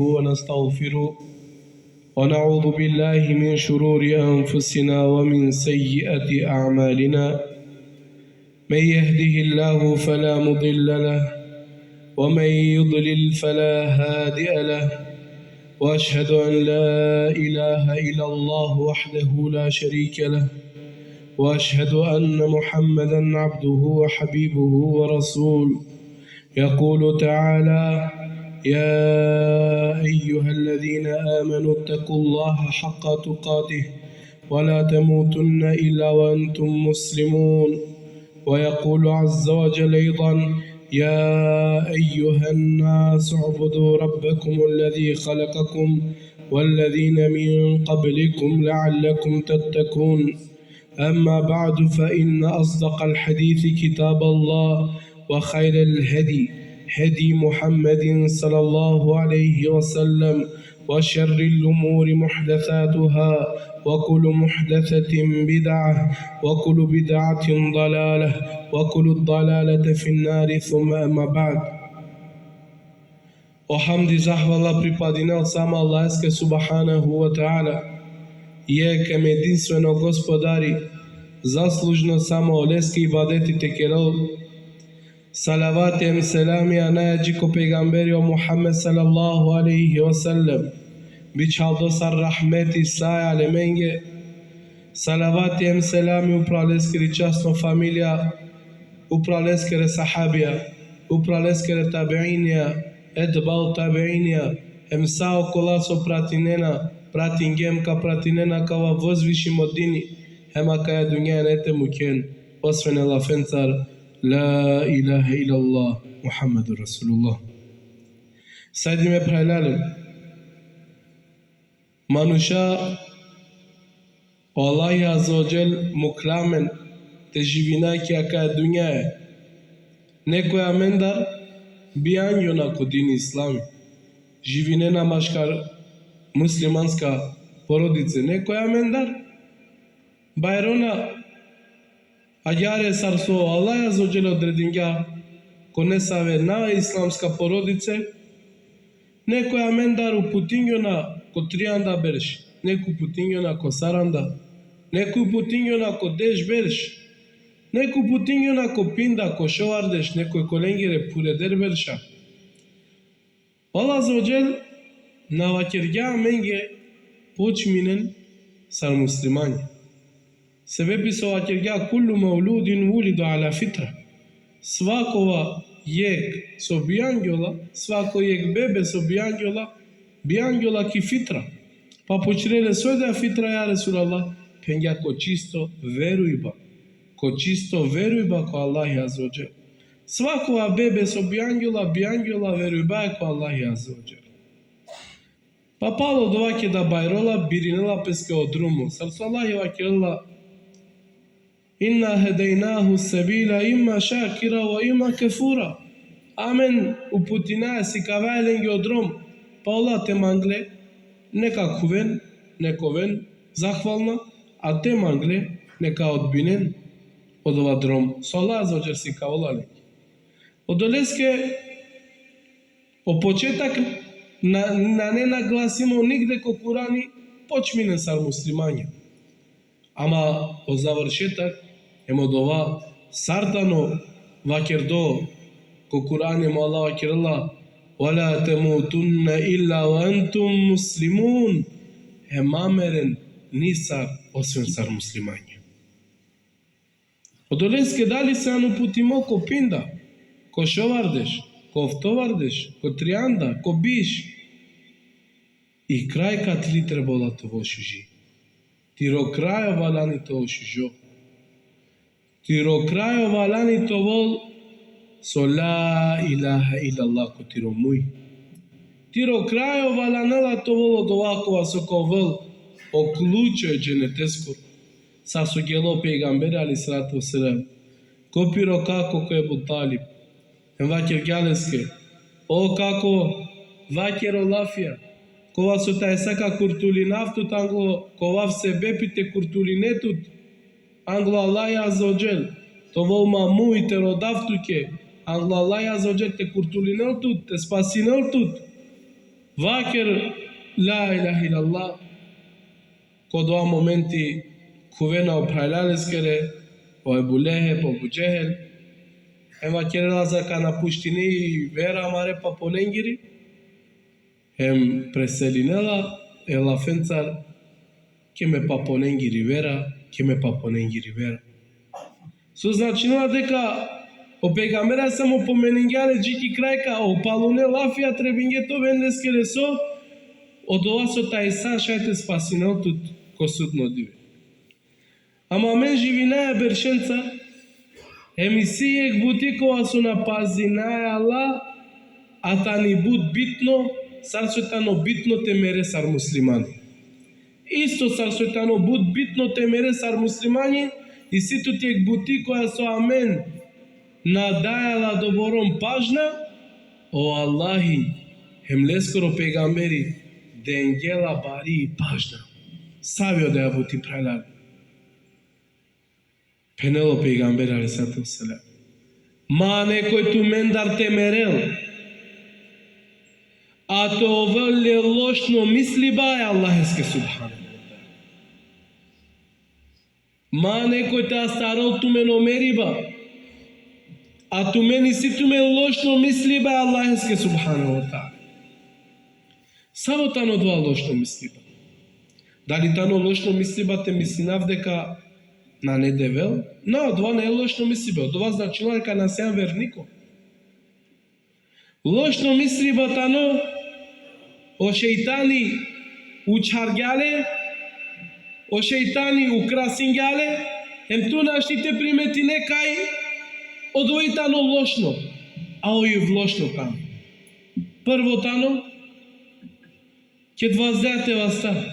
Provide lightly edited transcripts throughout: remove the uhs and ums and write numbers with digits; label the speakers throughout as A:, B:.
A: ونستغفره ونعوذ بالله من شرور أنفسنا ومن سيئات أعمالنا من يهده الله فلا مضل له ومن يضلل فلا هادئ له وأشهد أن لا إله إلا الله وحده لا شريك له وأشهد أن محمدا عبده وحبيبه ورسوله يقول تعالى يا أيها الذين آمنوا اتقوا الله حق تقاته ولا تموتن إلا وأنتم مسلمون ويقول عز وجل أيضا يا أيها الناس اعبدوا ربكم الذي خلقكم والذين من قبلكم لعلكم تتقون أما بعد فإن أصدق الحديث كتاب الله وخير الهدي هدي محمد صلى الله عليه وسلم وشر الأمور محدثاتها وكل محدثة بدعة وكل بدعة ضلالة وكل الضلالة في النار ثم أما بعد وحمد زahvala pripadina od sama Allahske subhanahu wa ta'ala je kam jedinstveno gospodari zaslužno samo oleski ibadeti tekerao Salavat em selami anayajiko peygamberi o Muhammed sallallahu alaihi wasallam biçhaldo sar rahmeti saj alemenge Salavat em selami upraleskere časno familija upraleskere sahabija upraleskere tabiinja edbal tabiinja emsao kolaso pratinena pratingem ka pratinena ka va vozvišim od dini hema ka je dunja nete muken osvene la fencar La ilaha illallah Muhammedur Rasulullah. Saydime prajlalem. Manusha Allahi Azza wa Jal muklamen te živinaki aka je dunjaje. Nekoja mendar bijanjo na kodini islami. Živinena maškar muslimanska porodice. Nekoja mendar bajrona Ađare sarso Allah Azza wa Jal odredinja ko nesave na islamska porodice, nekoja mendaru putinjona ko trianda berš, neku putinjona ko saranda, neku putinjona ko deš berš, neku putinjona ko pinda ko šovardeš, nekoj kolengire pure derberša. Allah Azza wa Jal na vakirja menge počminen sar muslimanje. Sebebi su vakirja kullu mauludin ulidu ala fitra. Svakova jek so bijanjola, svako jek bebe so bijanjola ki fitra. Pa počrele sve da fitra ja Resulallah, penja ko čisto verujba. Ko čisto verujba ko Allah Azza wa Jal. Svakova bebe so bijanjola verujba ko Allah Azza wa Jal. Pa palo do vake da bajrola birinela peske odrumu. Sarsu Allah je vakirala Inna hedejnahu sabila imma šakira wa imma kefura. Amen uputina si kavalengi odrom. Pa Allah te mangle neka kuven, nekoven, zahvalna, a te mangle neka odbinen od ova drom. So Allah Azza wa Jal si kavalali. Od oleske o početak na ne naglasimo nigde ko Kurani počmine sar muslimanja. Ama o završetak емо дова сартано вакердо ко Куран емо Allah вакерла ولا تموتن إلا وأنتم مسلمون емамерен нисар освен сар муслимање. Одолеске дали се анупутимо ко пинда, ко шовардеш, ко овтовардеш, ко трианда, ко биш. И крај катли требола тоа шужи. Тиро крај валани тоа шужо. Tiro krajo valani to vol so la ilaha illallah ko tiro muy. Tiro krajo valanela to vol od ovakova so ko vol o ključo je dženetesko. Sa su gelo peygamberi ali sratu sram. Ko piro kako ko je Talib. En vakir galeske. O kako vakir olafija. Ko vas u taj saka kurtulinaftu tango ko vav se bepite kurtulinetut. Anglo Allah Azza wa Jal, to vol mamu i te rodavtuke, Anglo Allah Azza wa Jal te kurtulinel tut, te spasinel tut. Вакер ла илаха илаллах, код ова моменти кувена опралялескере, о Ебу Лехеб, Абу Джехел, ема керела ка напуштини вера маре папоненгири, ем преселинела, ела фенцар, ке ме папоненгири вера, ке ме папоненгири вера. Со значинала дека о пегамбера само помененгјале джики крајка, о палуне лафија требингето венлескере со, од ова со тајсан шајте спасинелтут ко судно диве. Ама мен живинаја бершенца, емисијек бутикова со напазинаја Аллах, а тани буд битно, сарсветано битно те мере сар муслимани. Исто сарсветано буд битно те мере сар муслимани, и ситу тек бути која со амен надајала добором пажна, о Аллахи, хемлескоро пегамбери, денгела бари и пажна. Савио да ја бути пралали. Пенело пегамбер алейхиссалату вассалам. Ма некој ту мендар те мерел, а то врле лошно мисли бај Аллах еске субхана. Ма некој те астарал ту мен омериба, а ту мени си ту мен лошно мисли бај Аллах еске субхана. Само тано два лошно мисли ба. Дали тано лошно мисли ба те мислинав дека на не девел? Но, това не е лошно мисли ба. Това значило дека на сеан вернико. Лошно мисли ба тано о шейтани учаргјале, о шейтани украсингјале, ем ту наштите примети некај одвојтано лошно, а ој влошно тамо. Прво тано, ке дваздеате васта.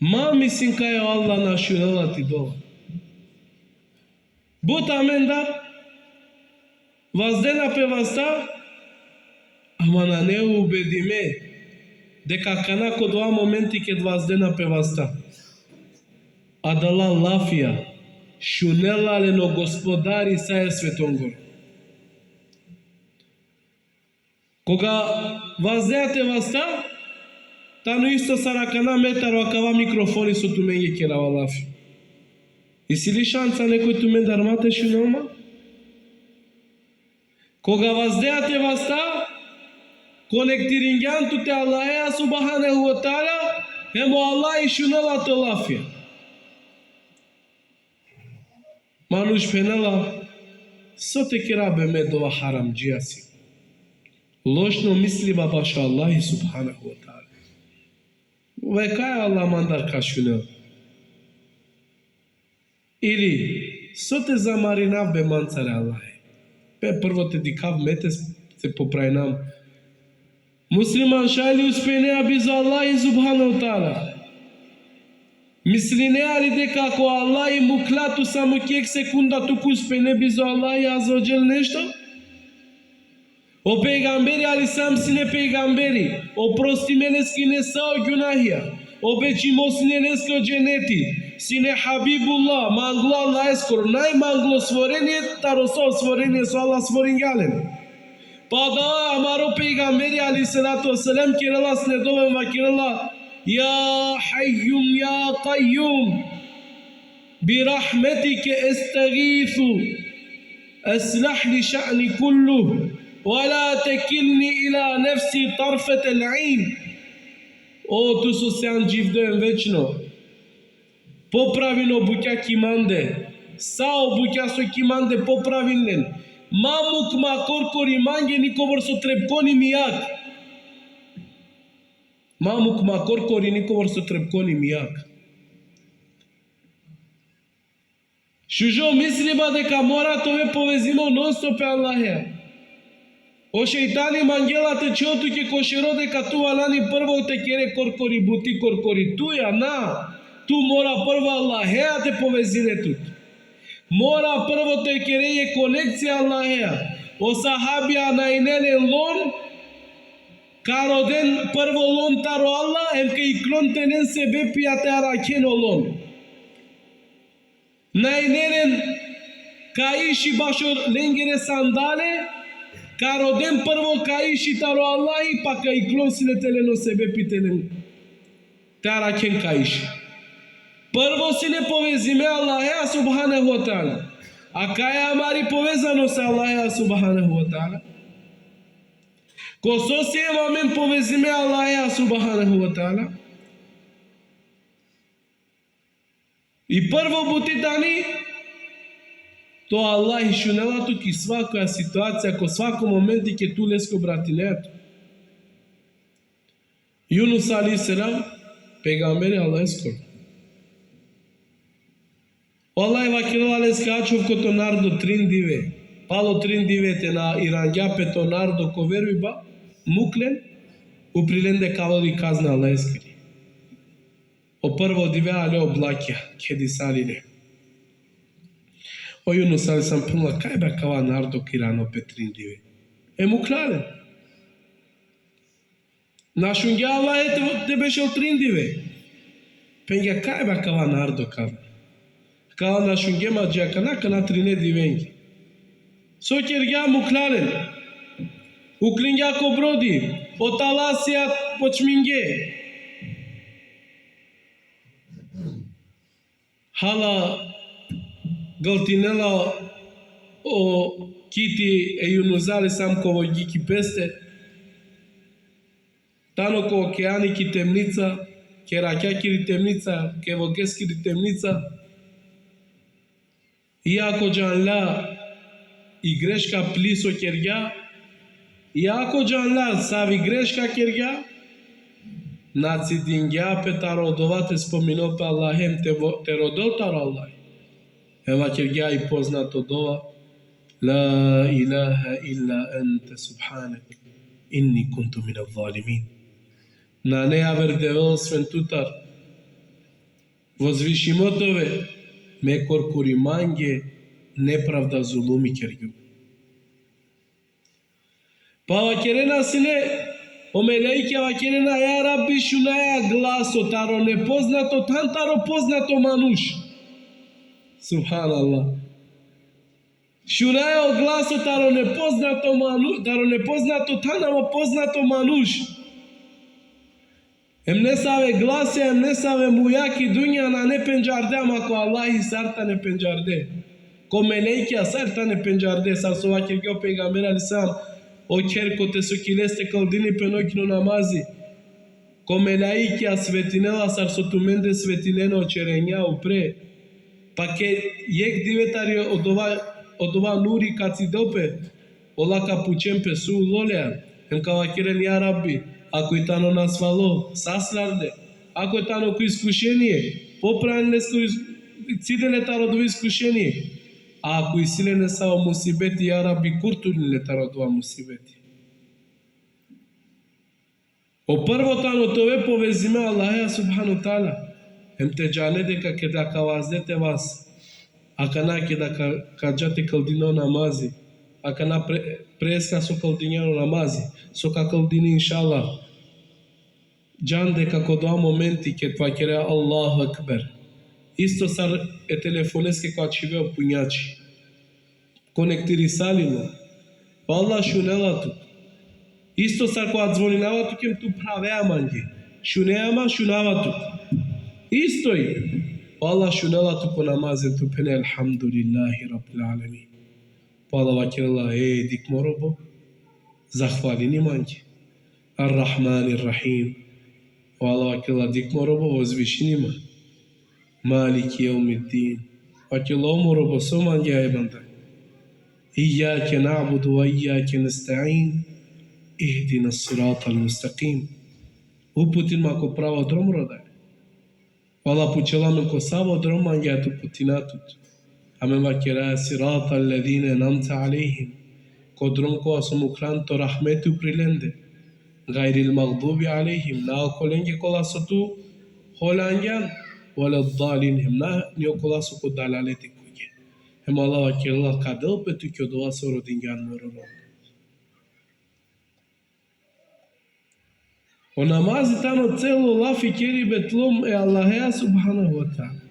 A: Ма мислим кај Аллах нашурела ти дола. Бута менда, ваздена пе васта, ама на не убедиме дека кана код ова моменти ке дваздена пе васта. Адала лафија, шунела лено господари сај светонгор. Кога ваздеате васта, тано исто саракана метар вакава микрофони со тумен ги керава лафи. И си ли шанца некој тумен дармате шунелма? Кога ваздеате васта, конектирингјанту те Аллаја субханаху ва таала, емо Аллах и шунела то лафија. Мануш пенела, со те керабе медова харамџија си. Лошно мислива баша Аллах субханаху ва таала. Векај Аллах мандар кашунел. Или со те замаринав бе манцаре Аллах. Бе прво те дикав мете се поправинам. Муслиман шајли успенеа бизо Аллах субхану таала. Мислинеа ли дека ако Аллах му клату само кек секунда туку успене бизо Аллах азоџел нешто? O peygamberi alisam sine peygamberi, o prostimene skine sao günahia, o becimosine nesko ceneti, sine Habibullah, manglo Allah eskor, naj manglo stvorenje, taroso stvorenje so Allah stvorenjalen. Pa da amaro peygamberi aleyhissalatu vesselam kirala snedoven va kirala, ya hayyum ya qayyum, bi rahmetike estagithu, aslah li sha'ni kulluh, ولا تكلني إلى نفسي طرفة العين. О, ту со сеан живдоен вечно. Поправино буќа киманде. Сао буќа со киманде поправилен. Мамук ма коркори манге никовор со трепкони мијак. Мамук ма коркори никовор со трепкони мијак. Шужо мислиба дека мора тове повезимо нон-стоп е Аллахе. O šeitani mangelate čotu ke košerode ka tu alani prvo te kere korkori buti korkori tu ja na. Tu mora prvo Allahea te povezine tut. Mora prvo te kere je konekcija Allahea. O sahabija na inene lon karoden prvo lon taro Allah em ke iklon tenen sebe pijate arakeno lon. Na inenen ka ishi bašo lengere sandale Ка роден прво ка иши таро Аллахи, па ка и клосиле телено себе пителен. Тара кен ка иши. Прво си не повезиме Аллаха субханаху ва таала. А кај амари повезано со Аллаха субханаху ва таала. Ко со се момент повезиме Аллаха субханаху ва таала. И прво бутитани то Аллах шунелато ки свакоја ситуација, ко свако момент и ке тулеско братинето. Юнус алейхиссалам пегамбери Аллах скор. Аллах вакило алейскачов кото нардо триндиве. Пало триндивете на ирангјапето нардо ко верујба муклен уприленде кавали казна Алейскери. O prvo divea oblakia, kedi salile. O Yunus sam puna kaj ba kava nardo kirano petrin dive. E muklale. Našungja Allah te bešel trindive. Penga kaj ba kava nardo kava. Kava našungja ma džakana kana trine divengi. So kerga muklale. Uklingja ko brodi. O talasija počminge. Hala găltinela o kiti e Yunusale sam kovogi ki peste. Tano ko okeani ki temnica, ke rakja ki temnica, ke voges ki temnica. Iako janla i greška pliso kerja, iako janla savi greška kerja, Naci dingja pe tarodovate spomino pe Allahem te rodol taro Allah. Eva kerja i poznato dova La ilaha illa ente subhanak inni kuntu min al-zalimin. Na ne averdevel sventutar Возвишимотове ме коркуриманге неправда зулуми кергю. Па вакерена силе O melejke vakerena, ja Rabbi šunaja glaso, taro nepoznato, tan taro poznato manuš. Subhanallah. Šunaja glaso, taro nepoznato, tanama poznato manuš. Em ne save glase, em ne save mujaki dunja na ne penjarde, ama ko Allahi sarta ne penjarde. Ko melejke sarta ne penjarde, sar so vakerke o peygamber alisam, o cerco te sukileste căldini pe nochino namazi. Come laiki a svetinela sar sotumende svetineno cerenia upre. Pake yek divetari odova nuri katsidope. Ola kapucem pe su lolea. În cavachiren ya Rabbi. Ako itano nasvalo. Saslarde. Ako itano cu iskušenije. Popranile cidele taro do iskušenije. Ako isilene sao musibeti, ja Rabbi, kurturile tarodua musibeti. O prvo tano tove povezime Allaha subhanahu ta'ala. Em te jane de ka keda kavazdete vas. Akana keda kajate kaldino namazi. Akana preska so kaldinjano namazi. So ka kaldini inshallah. Jan de ka kodoa momenti ket vakere Allahu Akbar. Isto sar e telefoneske ko ativeo punjaci. Konektiri salimo. Pa Allah šunela tu. Isto sar ko adzvoninava tu kem tu pravea mangi. Šuneama šunava tu. Isto je. Pa Allah šunela tu po namazen tu pene alhamdulillahi rabbil alamin. Pa Allah vakirala dik morobo. Zahvalini mangi. Ar-Rahman ar-Rahim. Pa Allah vakirala dik morobo vozvišini mangi. Maliki yevmiddin. Vakirala morobo so mangi aybanda. إياك نعبد وإياك نستعين اهدنا الصراط المستقيم. Uputin ma ko pravo drom roda. Wala pučelame ko savo drom manja tu putinatut. Ame vakera sirata alladhina namta alayhim. Ko drom ko asumukran to rahmetu prilende. Gairil maghdubi alayhim. Na kolenge kola sotu holangan. Wala dhalin him na niyo kola soko dalaleti. Hem Allah vakirala kadal pe tu kyo doa soro dingan mororo. O namazi tano celo lafi keri betlom e Allaha subhanahu wa ta'ala.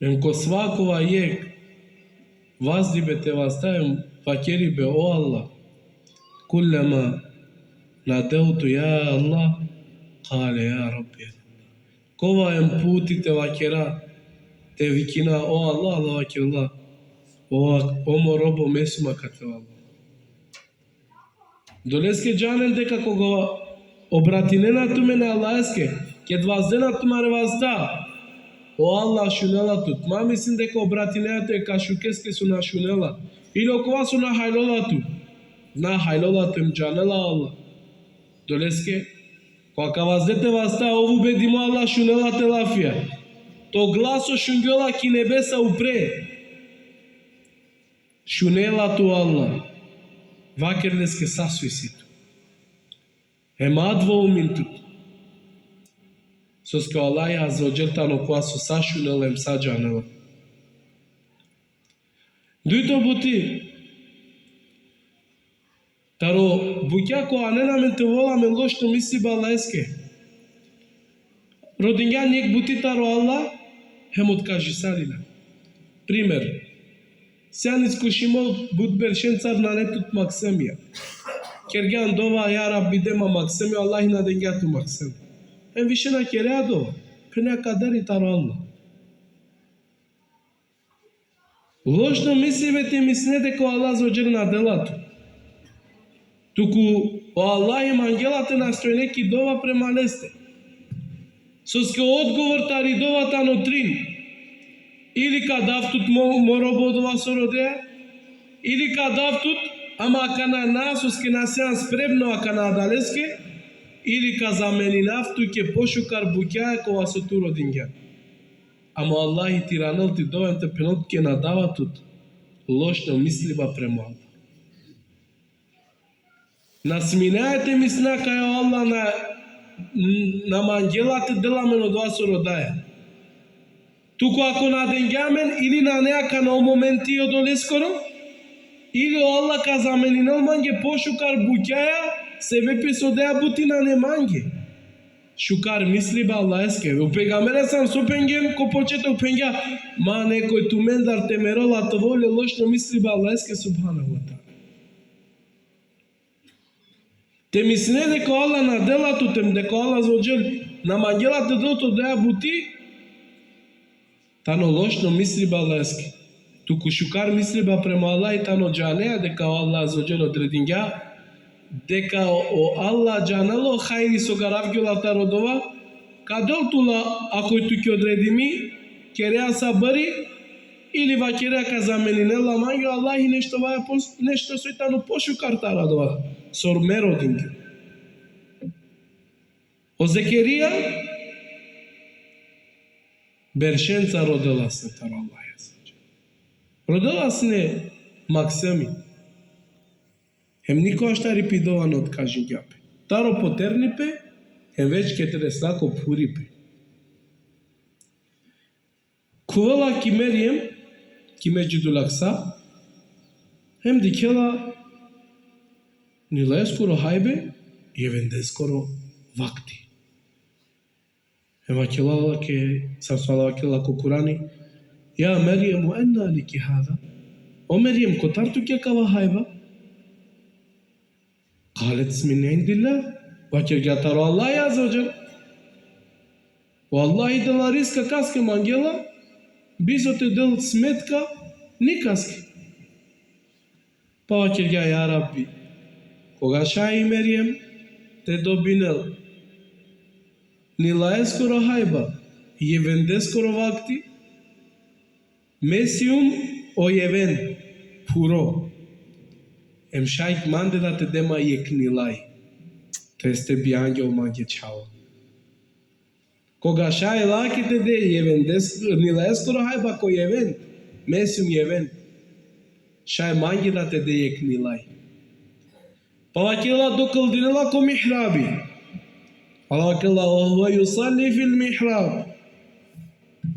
A: Em ko svakova jek Vazdi be te vastajem fakiri be o Allah. Kullama nadautu ya Allah, kale ya Rabbi. Kova em puti te vakera, te vikina o Allah, Allah vakillah. O mo robo mesuma kate Allah. Долеске джанен дека кога обратинена тумене Аллахске, ке дваздена тумаре вазда. О Аллах шунела тут. Ма мислим дека обратинената е кашукеске су на шунела. Или окова су на хайлола ту. На хайлола тем джанела Аллах. Долеске, кога ваздете вазда, ову бедимо Аллах шунела те лафија. То гласо шунгела ки небеса упре. Шунела ту Аллах. Вакерлеске сасуиситу. Емадво уминтут. Соске Аллах азоджелтано коа со сашунела им саджанела. Дуито бути. Таро буќа коа не наменте воламе лошто мисли балаеске. Родиња нек бути таро Аллах хем откажи салина. Пример. Сян искушимо буд бершен цар на нетут Максемија. Кергјан дова ја Рабби дема Максемија, Аллах на денгјату Максем. Ем више на кереа дова. Пене кадери таро Аллах. Лошно мисливете мисле дека Аллах зоđer на делато. Туку о Аллах им ангелате настојне ки дова према лесте. Соске одговор тари довата но трин. Или кадавтут морободова сородеа, или кадавтут, ама кана насоске насеан спребно, а кана адалеске, или казамени нафту ке пошукар букја кова со ту родиња. Ама Аллах и тиранал ти довенте пенот ке надаватут, лошно мислива према Аллах. Насминаете мисна кај Аллах на мангелате деламено два сородеа. Туку ако наденгјамен или на неака на моменти од олескоро, или Аллах казаменинал манге пошукар буќаја, себе песодеа бутина не манге. Шукар мисли ба Аллахске. У пегамере сам сопенгем, ко почета у пенгја, ма некој тумендар темерола то воле лошно мисли ба Аллахске субханаху ва таала. Те мислине дека Аллах на делато тем, дека Аллах зоđer на мангелате делото деа бути, тано лошно мисли ба Аллахске. Туку шукар мисли ба према Аллах и тано джанеа дека Аллах зоđer одредиња, дека о Аллах джанело хајри со гаравгјолата родова, кадел тула ако ту ќе одредими, кереа сабари, или ва кереа казаменинела манјо Аллах и нешто ваја нешто со тано пошукар та родова, сор меродинги. О Зекерија, Бершенца родила се таро Аллах. Родила се Максеми. Хем никоја шта рипидовано од кажињапе. Таро потернипе, хем веќе ке треслако пурипе. Кувала ки Мерием, ки меѓудулакса, хем дикела нила скоро хајбе, и евенде скоро вакти. Ема келала ке сарсала кела ко Курани, ја Мериему енна лики хада. О Мерием котарту ке кава хајба? قالت من عند الله وكرجع ترى الله عز وجل والله دل رزق каске мангела бизоте дел сметка ни каске па кирга ја Рабби кога шај Мерием те добинел нила скоро хајба и евенде скоро вакти месиум о евен пуро Em shaik mande da te dema yeknilai. To este biangel mange chao. Koga shai laki te de yeven des nileskoro haiba ko yeven. Mesium yeven. Shai mange da te de yeknilai. Pawakila dokal dinela ko mihrabi. Pawakila huwa yusalli fil mihrab.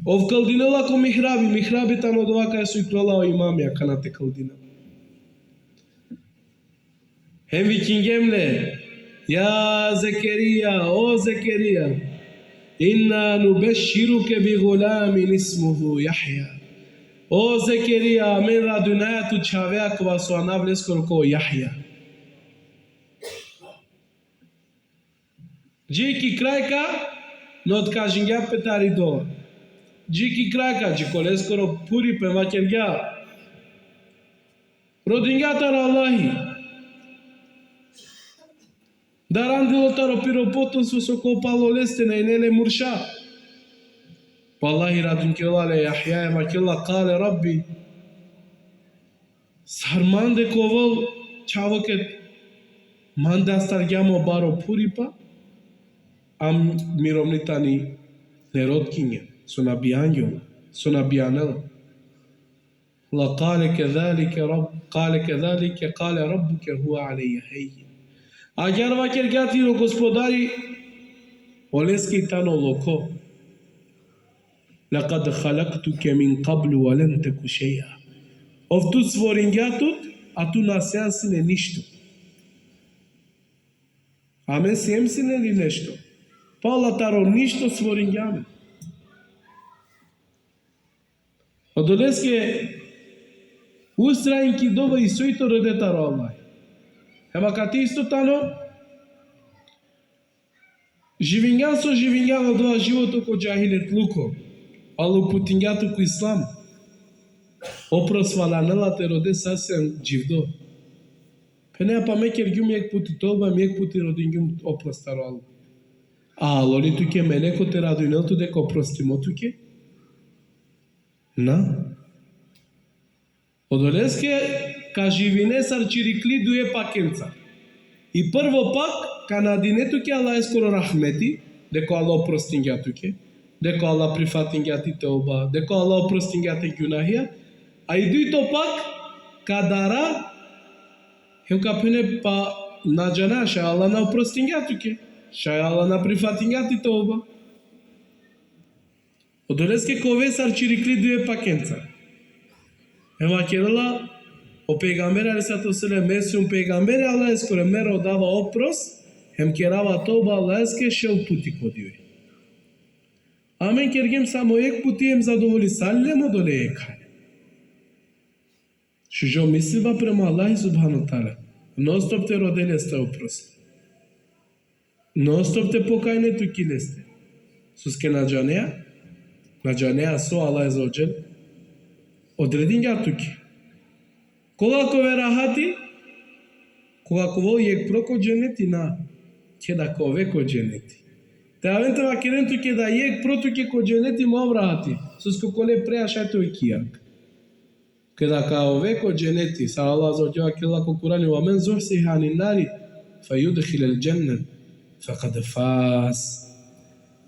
A: Ovkal dinela ko mihrabi. Mihrabi tano dovaka su ikrola o imam ya kanate kaldina. Hem vikingemle, ya Zekeriya, o Zekeriya, inna nubeshiruke bi gulamin ismuhu Yahya. O Zekeria, men radunaja tu chavea kova so anavles korko Yahya. Jiki krajka, not kažingja petari do. Jiki krajka, jikoles koro puri pe vakergja. Rodingja tara Allahi. Darandilo taro piropoton su kopalo leste na inele mursha. Wallahi radun kilale Yahya makilla qale Rabbi. Sarmande kovol çavoket mandastar gyamo baro puripa am miromnitani nerotkinje sunabianel. La qale kedhalike Rabb qale kedhalike qale Rabbuke huwa alayya hayyin. Agar vakergati lo gospodari oleski tano loko. لقد خلقتك من قبل ولم تك شيئا. Of tu stvorinjatut, a tu nasjansine ništo. Ame sjemsine ili nešto? Pa Allah taro ništo stvorinjame. Odoleske ustrajinki doba i sojto rode taro Allah. Ema kati isto tano, živinjan doa životu ko džahilet luko. Alo putinjato ku islam. Oprosvalanela te rode sasem jivdo. Pene pa meker gyum ek puti toba, mek puti rodingyum oprostaro alo. Alo li tuke meleko te radunel tu deko oprostimo tuke? Na? Odoleske ka živine sar čirikli duje pakenca. I prvo pak ka nadine tuke Allah eskoro rahmeti, deko Allah oprostingja tuke. Deko Allah prifatingjati teuba, deko Allah oprostingjati günahia, a i duito pak kadara heu kapune pa nađana ša Allah na oprostingjatu ke, ša Allah na prifatingjati teuba. Odoleske kove sar čirikli duje pakenca. Eva kerala o pejgamberi alaihissalatu vesselam mesi un pejgamberi Allah eskore mero dava opros, hem kerava teuba Allah eske šeu puti kodjuje. Amen kergem samo ek puti em zadovolji sallemo dole ekaj. Šužo misliva prema Allahi subhanahu ta'ala. Non stop te rodele ste oprosti. Non stop te pokajne tukile ste. Suske nađanea so Allah azza wa jal. Odredin ga tuki. Koga kove rahati, koga kovo ek proko dženeti na, keda kove ko dženeti. Te avente va kerentu ke da ek protu ke ko dženeti mo vrati. Susko kole pre așa to ikiak. Kada ka ove ko dženeti, sa Allah azza wa jalla kella ko Kurani wa man zuhsiha anin nari fayudkhil al jannah faqad faz.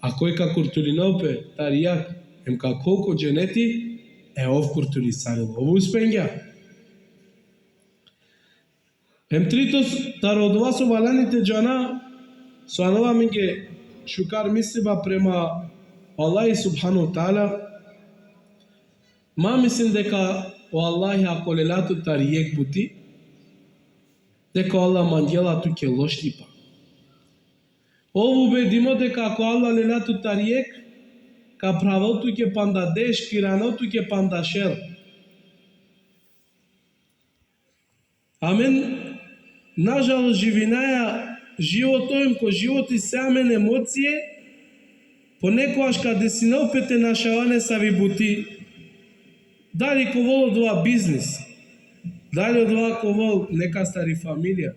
A: Ako e ka kurtulinope tariak em ka ko dženeti e ov kurtulisalo. Ovo uspengja. Em tritos tarodva su valanite jana soanova minge šukar misliva prema Allahi subhanahu ta'ala. Ma mislim deka o Allahi ako lelatu tarijek puti, deka Allah mandjela tuke loštipa. Ovo ubedimo deka ako Allah lelatu tarijek, ka pravil tuke pandadeš, kirano tuke pandašel. Amen. Nažalost, živinaja životojem ko životi samen emocije, ponekogаш каде си наопете нашаване са ви бути, дали ковол од ова бизнес, дали од ова ковол нека стари фамилија,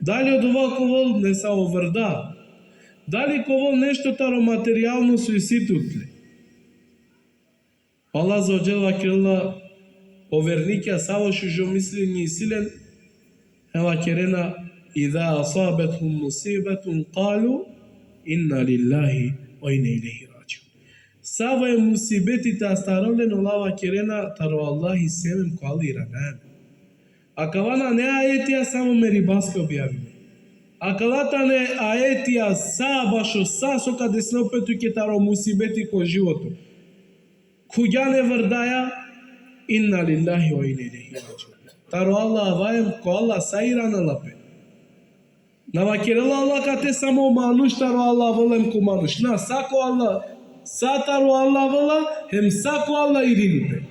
A: дали од ова ковол не са оврда, дали ковол нешто таро материјално суиситутле. Allah za ođel vakirala overnike savo šužo mislini silen heva kerena idha asabethum musibetun qalu inna lillahi wa inna ilaihi rađiun. Savo je musibeti ta starovlen olava kerena taro Allahi semem kvali ranan. A kavana ne ajetija samo meribaske objavime. A kalata ne ajetija sa bašo sa soka desne opetu ke taro musibeti ko životu. Kujane vrdaja inna lillahi wa inna ilaihi rađiun. Taro Allah vajem ko Allah sairana lape. Na vakirala Allah kate samo manuš taro Allah volem ko manuš. Na sako Allah sa taro Allah vola hem sako Allah irinipe.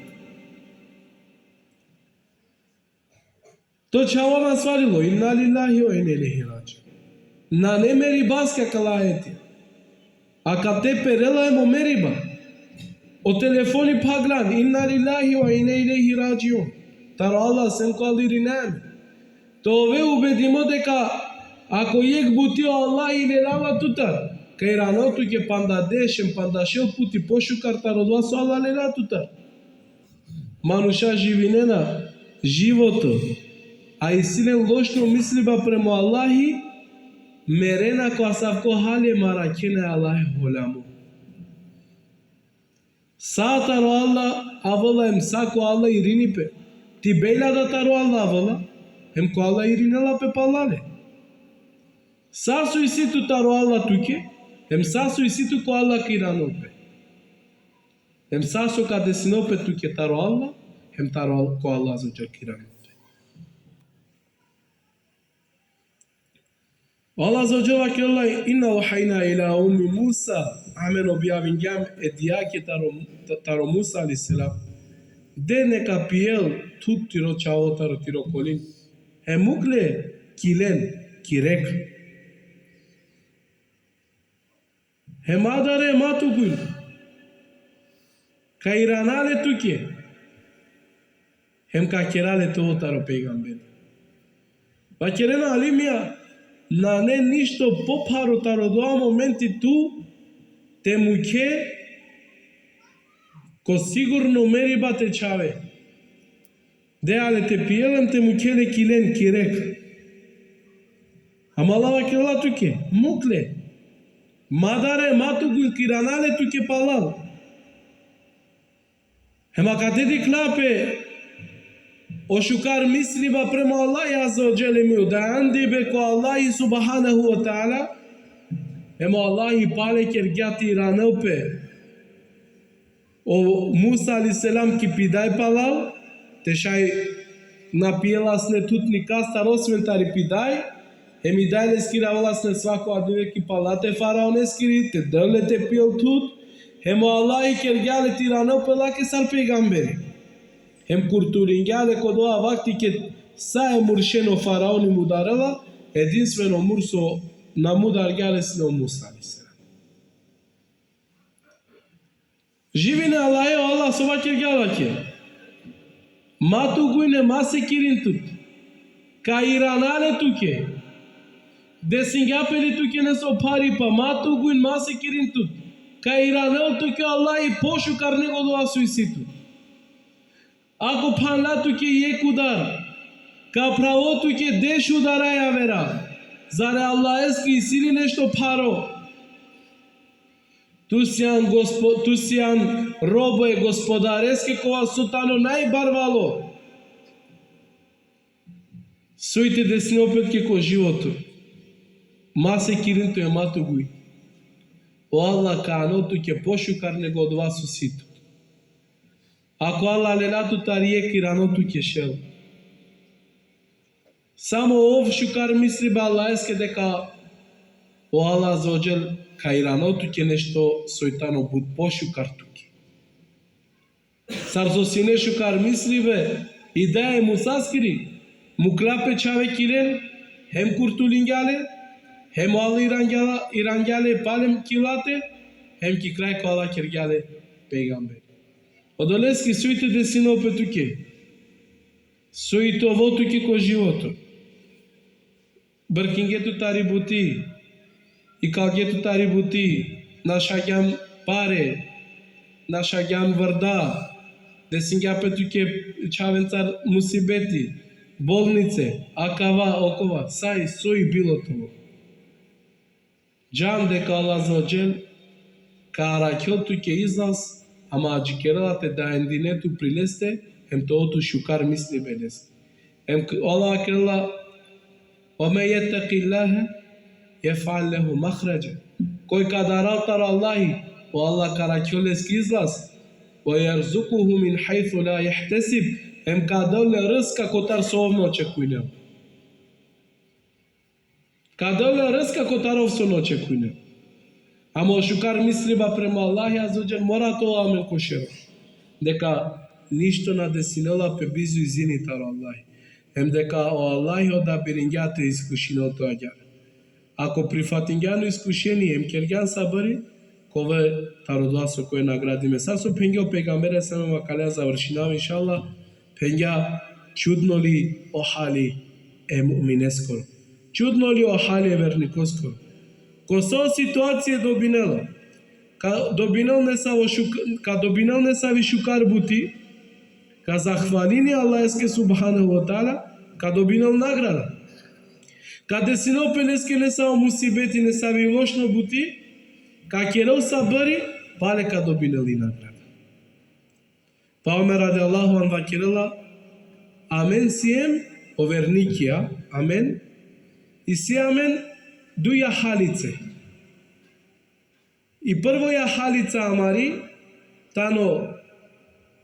A: То чао на сварило, инна лилахи ва инна илейхи раджиун. На не мери баска калаети. А ка те перела емо мериба. O telefoni paglan, inna lillahi wa inna ilaihi rajiun. Таро Аллах сем калиринем. То ве убедимо дека ако јек бутио Аллах и лелава тута, кај раното ќе пандадешем, пандашел пути пошукар таро со Аллах лела тута. Мануша живинена, живото, а и силен лошно мислиба премо Аллахи, мерена која савко хале маракене Аллах холаму. Сатаро Аллах авала ем сако Аллах иринипе. Ти бейла да таро Аллах авала, ем ко Аллах иринела пе палале. Сасу и ситу таро Аллах туке, ем сасу и ситу ко Аллах иранопе. Ем сасу ка десинопе туке таро Аллах, ем таро ко Аллах зоджа киранопе. Allah Azza wa Jalla inna wahayna ila ummi Musa amen objavingam ediake taro Musa alayhi salam dene kapiel tut tiro chao taro tiro kolin hemukle kilen kirek hemadare matukul kairanale tuke hem kakirale to taro pejgamber bakirena alimia на не ништо попаро таро доа моменти ту те муке ко сигурно мериба те чаве де але те пиелем те мукеле килен кирек амалава кела туке мукле мадаре матугу киранале туке палал хема катеди клапе Oşukar misliba prema Allah Azza wa Jalla mi da andi be ko Allah subhanahu wa ta'ala ema Allah pale kergati ranope o Musa alayhi salam ki pidaj palal te shaj na pjelasne tutni kasta rosmentari pidaj emi dajle skira vlasne svako adive ki palate faraone skiri te dërle te pjel tut ema Allah kergale ti ranope lake sar peygamberi hem kurturingale kodoa vakti ke sa je muršeno faraoni mudarela, jedinstveno murso na mudar galesno Musa alayhi salam. Živine Allahe Allah sovakir galake. Matu gujne mase kirin tut. Ka iranale tuke. Desingapeli tuke neso paripa. Matu gujne mase kirin tut. Ka iranel tuke Allah i pošu karne godoa suisitu. Ако панлату ке ек удар, ка правоту ке деш удара ја вера, заре Аллах ески сили нешто паро. Ту сијан робо е господар ески кова сутано најбарвало. Соите десни опет ке ко животу. Масе киринто е мату гуј. О Аллах каноту ке пошукар него од вас уситу. Ако Аллах лелату тарие кираното кешел. Само ов шукар мисли ба Аллах еске дека о Аллах зоджел каираното ке нешто сојтано буд пошукар туке. Сарзосине шукар мисли бе идеја мусаскири муклапе чаве килен хем куртулингале хем Аллах ирангале палем килате хем ки крај ко Аллах киргале пейгамбер. Одолески соите десино опе туке. Соите ово туке ко живото. Бркингето тари бути. И калгето тари бути. Нашагам паре. Нашагам врда. Десингапе туке чавенцар мусибети. Болнице. Акава, окова. Сај, сој било това. Джам дека Аллах Аззаваджел каракел туке излаз ама аджикералате да ендинету прилесте, ем тооту шукар мисли бедес. Ем Аллах акрела, وَمَنْ يَتَّقِ اللَّهَ يَفْعَلْ لَهُ مَخْرَجًا. Кој кадарал тар Аллахи, о Аллах каракјолески излаз, وَيَرْزُقُهُ مِنْ حَيْثُ لَا يَحْتَسِبْ. Ем кадоле ръска котар совно очекујнем. Кадоле ръска котаров со очекујнем. Ама шукар мислиба према Аллах Аззаваджел мора тоа амен кошеро. Дека ништо на десинела пе бизу изини таро Аллах. em дека o Allahi odabiringa te iskushino to ajar. Ako prihvatinga no iskusheni em kergan sabari, kove tarodua so koje nagradime. Sad su pengio pegambere same makalea završinao, inšallah, penga čudno li o hali mu'mineskoro. Čudno li o hali vernikoskoro. Ko so situacije dobinelo, ka dobinel ne sa vi šukar buti, ka zahvalini Allah eske subhanahu wa ta'ala, ka dobinel nagrada. Ka desinel peleske ne sa o musibeti ne sa vi lošno buti, ka kerel sabari, pale ka dobineli nagrada. Pa Omer radi Allahu anva kerela, amen sijem o vernikija, amen, i si amen du jahalice. I prvo jahalica amari, tano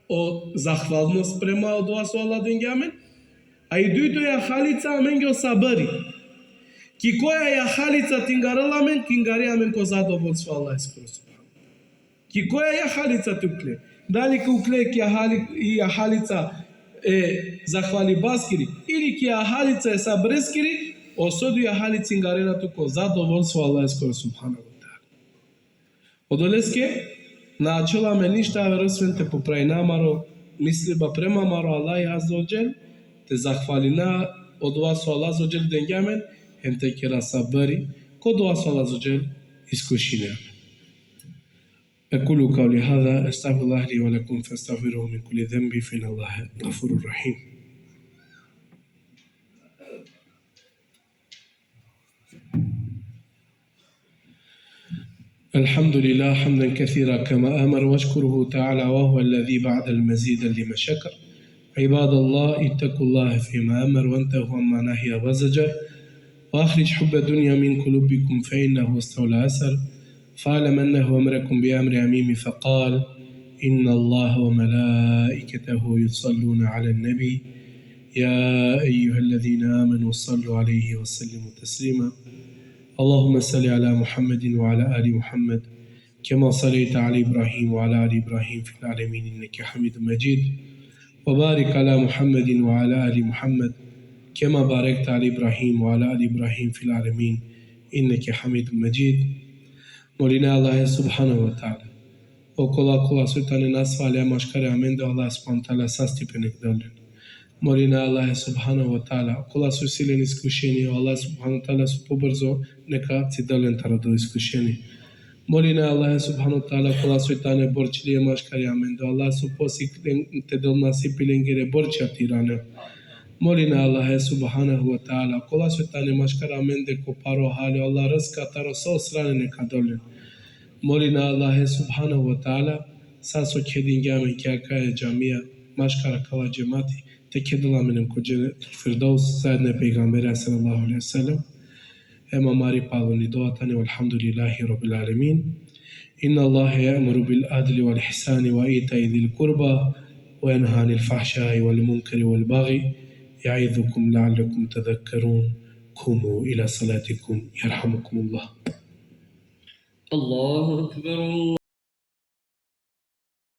A: o zahvalnost prema od vas o Allah dengamen, a i duito jahalica amen go sabari. Ki koja jahalica tingarel amen, kingari amen ko zadovoljstvo Allah skoro subhanahu. Ki koja jahalica tukle, dali ki ukle ki jahalica zahvali baskiri, ili ki jahalica je sabreskiri, osodu jahalici ingarela tu ko zadovoljstvo Allah skoro subhanahu. Odoleske, načela me ništa verosven te popravi namaro, misli ba prema maro Allah azzaođel, te zahvalina od vas Allah azzaođel dengamen, hem te kera sabari, kod vas Allah azzaođel iskušine. أقول قولي هذا أستغفر الله لي ولكم فاستغفروه من كل ذنب فإن الله غفور رحيم. الحمد لله حمدا كثيرا كما أمر واشكره تعالى وهو الذي بعد المزيد لما شكر. عباد الله اتقوا الله فيما أمر وانتهوا عما نهي وزجر وأخرج حب الدنيا من قلوبكم فإنه استولى أثر فاعلم أنه أمركم بأمر عميم فقال إن الله وملائكته يصلون على النبي يا أيها الذين آمنوا صلوا عليه وسلموا تسليما اللهم صل على محمد وعلى آل محمد كما صليت على إبراهيم وعلى آل إبراهيم في العالمين إنك حميد مجيد وبارك على محمد وعلى آل محمد كما باركت على إبراهيم وعلى آل إبراهيم في العالمين إنك حميد مجيد. Molina Allah subhanahu wa ta'ala. Okola sultane nasvali amaškare amende Allah subhanahu wa ta'ala sastipenek dolen. Molina Allah subhanahu wa ta'ala. Okola su sileni iskušeni, Allah subhanahu wa ta'ala su pobrzo neka ci dolen tara do iskušeni. Molina Allah subhanahu wa ta'ala okola sultane borčili amaškare amende Allah su posiklen te dol nasipilengere borča tirane. Molina Allah subhanahu wa ta'ala kola svetane maškara mende ko paro hali Allah rizka taro so strane neka dolen. Molina Allah subhanahu wa ta'ala saso kedingame kja kaje džamija maškara kala džemati te kedila menem ko firdaus zajedne pejgambera sallallahu alaihi wasallam. Ema mari paluni doatani walhamdulillahi rabbil alamin. Inna Allah ya'muru bil adli wal ihsani wa ita'i dhil qurba wa yanha anil fahsha'i wal munkari wal baghi يعظكم لعلكم تذكرون قوموا إلى صلاتكم يرحمكم الله.
B: الله أكبر.